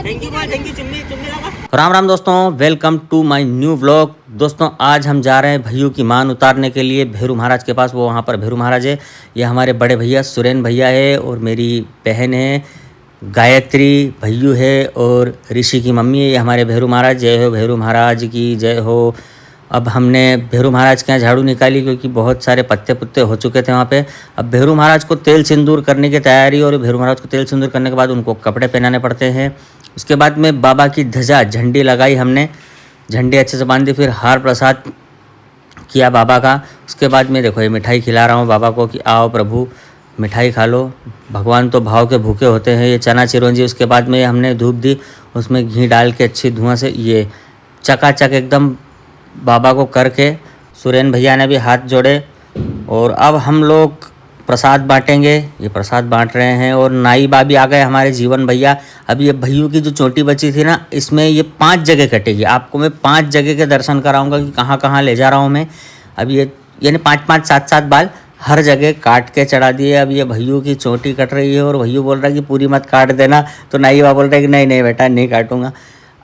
Thank you चुम्मी लगा। राम राम दोस्तों, welcome to my new vlog. दोस्तों आज हम जा रहे हैं भैयू की मान उतारने के लिए भेरू महाराज के पास। वो वहाँ पर भेरू महाराज है। ये हमारे बड़े भैया सुरेन भैया है और मेरी बहन है गायत्री, भैयू है और ऋषि की मम्मी है। ये हमारे भेरू महाराज। जय हो भेरू महाराज की जय हो। अब हमने भेरू महाराज के यहाँ झाड़ू निकाली क्योंकि बहुत सारे पत्ते पुत्ते हो चुके थे वहाँ पे। अब भेरू महाराज को तेल सिंदूर करने की तैयारी, और भेरू महाराज को तेल सिंदूर करने के बाद उनको कपड़े पहनाने पड़ते हैं। उसके बाद में बाबा की ध्वजा झंडी लगाई हमने, झंडी अच्छे से बांधी, फिर हार प्रसाद किया बाबा का। उसके बाद में देखो ये मिठाई खिला रहा हूँ बाबा को कि आओ प्रभु मिठाई खा लो, भगवान तो भाव के भूखे होते हैं। ये चना चिरौंजी। उसके बाद में हमने धूप दी, उसमें घी डाल के अच्छी धुआं से ये चकाचक एकदम बाबा को करके सुरेन भैया ने भी हाथ जोड़े। और अब हम लोग प्रसाद बांटेंगे। ये प्रसाद बांट रहे हैं और नाई बा भी आ गए हमारे जीवन भैया। अब ये भैयू की जो चोटी बची थी ना, इसमें ये 5 जगह कटेगी। आपको मैं 5 जगह के दर्शन कराऊंगा कि कहाँ कहाँ ले जा रहा हूँ मैं। अब ये यानी 5-5 7-7 बाल हर जगह काट के चढ़ा दिए। अब ये भैयू की चोटी कट रही है और भैयू बोल रहा है कि पूरी मत काट देना, तो नाई बा बोल रहा है कि नहीं नहीं बेटा नहीं काटूंगा।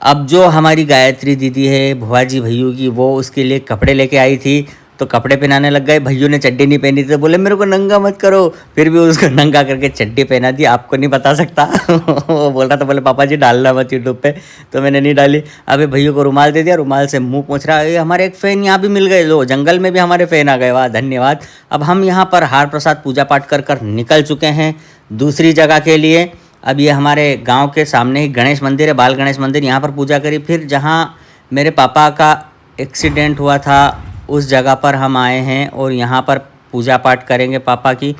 अब जो हमारी गायत्री दीदी है भुआ जी भैयू की, वो उसके लिए कपड़े लेके आई थी तो कपड़े पहनाने लग गए। भैयू ने चड्डी नहीं पहनी थी तो बोले मेरे को नंगा मत करो, फिर भी उसको नंगा करके चड्डी पहना दी। आपको नहीं बता सकता वो बोल रहा था, बोले पापा जी डालना मत यूट्यूब पे, तो मैंने नहीं डाली। अभी भैयू को रुमाल दे दिया, रुमाल से मुंह पोंछ रहा है। हमारे एक फ़ैन यहाँ भी मिल गए, लो जंगल में भी हमारे फ़ैन आ गए, वाह धन्यवाद। अब हम यहाँ पर हार प्रसाद पूजा पाठ कर कर निकल चुके हैं दूसरी जगह के लिए। अब ये हमारे गांव के सामने ही गणेश मंदिर है, बाल गणेश मंदिर, यहाँ पर पूजा करी। फिर जहाँ मेरे पापा का एक्सीडेंट हुआ था उस जगह पर हम आए हैं और यहाँ पर पूजा पाठ करेंगे पापा की।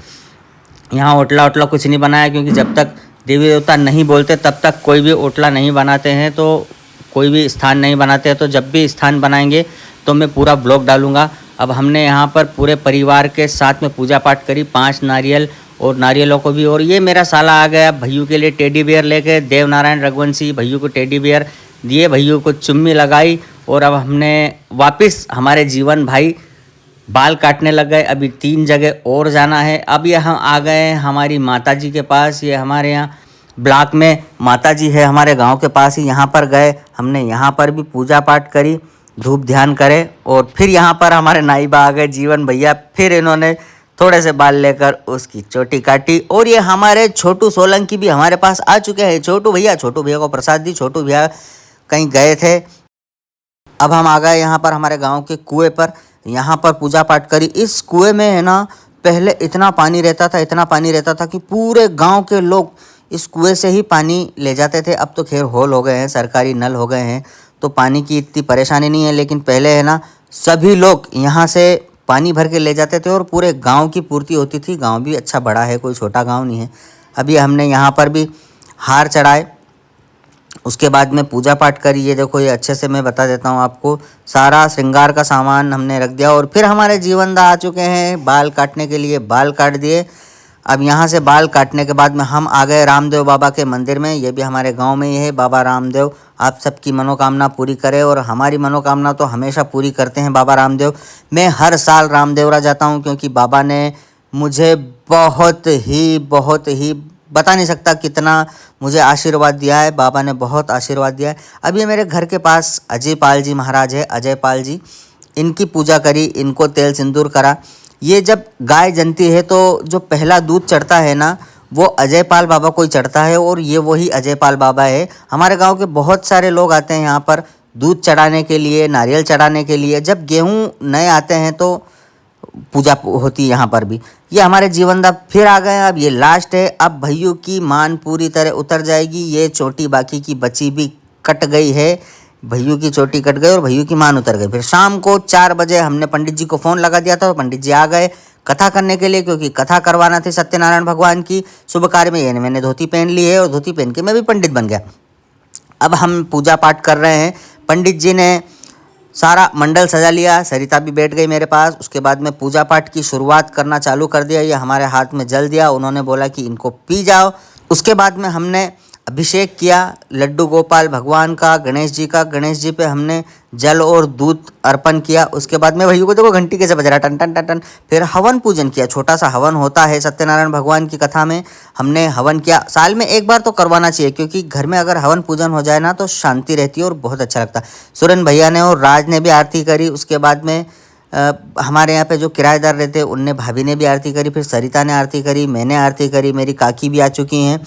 यहाँ ओटला ओटला कुछ नहीं बनाया क्योंकि जब तक देवी देवता नहीं बोलते तब तक कोई भी ओटला नहीं बनाते हैं, तो कोई भी स्थान नहीं बनाते हैं। तो जब भी स्थान बनाएंगे तो मैं पूरा ब्लॉग डालूँगा। अब हमने यहाँ पर पूरे परिवार के साथ में पूजा पाठ करी, 5 नारियल और नारियलों को भी। और ये मेरा साला आ गया भैयू के लिए टेडी बियर लेके, देवनारायण रघुवंशी भैयू को टेडी बियर दिए, भैयू को चुम्मी लगाई। और अब हमने वापस हमारे जीवन भाई बाल काटने लग गए। अभी 3 जगह और जाना है। अब ये हम आ गए हैं हमारी माता जी के पास। ये हमारे यहाँ ब्लॉक में माता जी है, हमारे गांव के पास ही। यहाँ पर गए हमने, यहाँ पर भी पूजा पाठ करी, धूप ध्यान करे। और फिर यहाँ पर हमारे नाईबा आ गए जीवन भैया, फिर इन्होंने थोड़े से बाल लेकर उसकी चोटी काटी। और ये हमारे छोटू सोलंकी भी हमारे पास आ चुके हैं। छोटू भैया को प्रसाद दी। छोटू भैया कहीं गए थे। अब हम आ गए यहाँ पर हमारे गांव के कुएं पर, यहाँ पर पूजा पाठ करी। इस कुएं में है ना पहले इतना पानी रहता था, इतना पानी रहता था कि पूरे गांव के लोग इस कुएं से ही पानी ले जाते थे। अब तो खैर होल हो गए हैं, सरकारी नल हो गए हैं, तो पानी की इतनी परेशानी नहीं है। लेकिन पहले है ना सभी लोग यहाँ से पानी भर के ले जाते थे और पूरे गांव की पूर्ति होती थी। गांव भी अच्छा बड़ा है, कोई छोटा गांव नहीं है। अभी हमने यहाँ पर भी हार चढ़ाए, उसके बाद में पूजा पाठ करी। ये देखो, ये अच्छे से मैं बता देता हूँ आपको, सारा श्रृंगार का सामान हमने रख दिया। और फिर हमारे जीवनदा आ चुके हैं बाल काटने के लिए, बाल काट दिए। अब यहाँ से बाल काटने के बाद में हम आ गए रामदेव बाबा के मंदिर में। ये भी हमारे गांव में ही है बाबा रामदेव। आप सबकी मनोकामना पूरी करे, और हमारी मनोकामना तो हमेशा पूरी करते हैं बाबा रामदेव। मैं हर साल रामदेवरा जाता हूँ क्योंकि बाबा ने मुझे बहुत ही बता नहीं सकता कितना मुझे आशीर्वाद दिया है। बाबा ने बहुत आशीर्वाद दिया है। अब ये मेरे घर के पास अजय पाल जी महाराज है, अजय पाल जी, इनकी पूजा करी, इनको तेल सिंदूर करा। ये जब गाय जनती है तो जो पहला दूध चढ़ता है ना, वो अजय पाल बाबा को ही चढ़ता है, और ये वही अजय पाल बाबा है। हमारे गांव के बहुत सारे लोग आते हैं यहाँ पर दूध चढ़ाने के लिए, नारियल चढ़ाने के लिए। जब गेहूँ नए आते हैं तो पूजा होती है यहाँ पर भी। ये हमारे जीवनदा फिर आ गए। अब ये लास्ट है। अब भैयू की मान पूरी तरह उतर जाएगी। ये चोटी बाकी की बची भी कट गई है, भैयू की चोटी कट गई और भैयू की मान उतर गई। फिर शाम को 4 बजे हमने पंडित जी को फ़ोन लगा दिया था, तो पंडित जी आ गए कथा करने के लिए, क्योंकि कथा करवाना थी सत्यनारायण भगवान की शुभ कार्य में। ये मैंने धोती पहन ली है और धोती पहन के मैं भी पंडित बन गया। अब हम पूजा पाठ कर रहे हैं। पंडित जी ने सारा मंडल सजा लिया, सरिता भी बैठ गई मेरे पास। उसके बाद में पूजा पाठ की शुरुआत करना चालू कर दिया। ये हमारे हाथ में जल दिया, उन्होंने बोला कि इनको पी जाओ। उसके बाद में हमने अभिषेक किया लड्डू गोपाल भगवान का, गणेश जी का। गणेश जी पे हमने जल और दूध अर्पण किया। उसके बाद में भैया को देखो घंटी कैसे बज रहा है, टन टन टन टन। फिर हवन पूजन किया, छोटा सा हवन होता है सत्यनारायण भगवान की कथा में, हमने हवन किया। साल में एक बार तो करवाना चाहिए, क्योंकि घर में अगर हवन पूजन हो जाए ना तो शांति रहती है और बहुत अच्छा लगता है। सुरेन भैया ने और राज ने भी आरती करी। उसके बाद में हमारे यहाँ पे जो किराएदार रहते हैं उनने, भाभी ने भी आरती करी, फिर सरिता ने आरती करी, मैंने आरती करी, मेरी काकी भी आ चुकी हैं।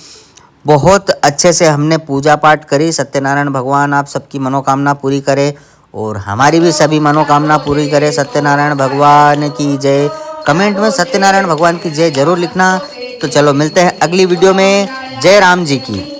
बहुत अच्छे से हमने पूजा पाठ करी। सत्यनारायण भगवान आप सबकी मनोकामना पूरी करे और हमारी भी सभी मनोकामना पूरी करे। सत्यनारायण भगवान की जय। कमेंट में सत्यनारायण भगवान की जय जरूर लिखना। तो चलो मिलते हैं अगली वीडियो में। जय राम जी की।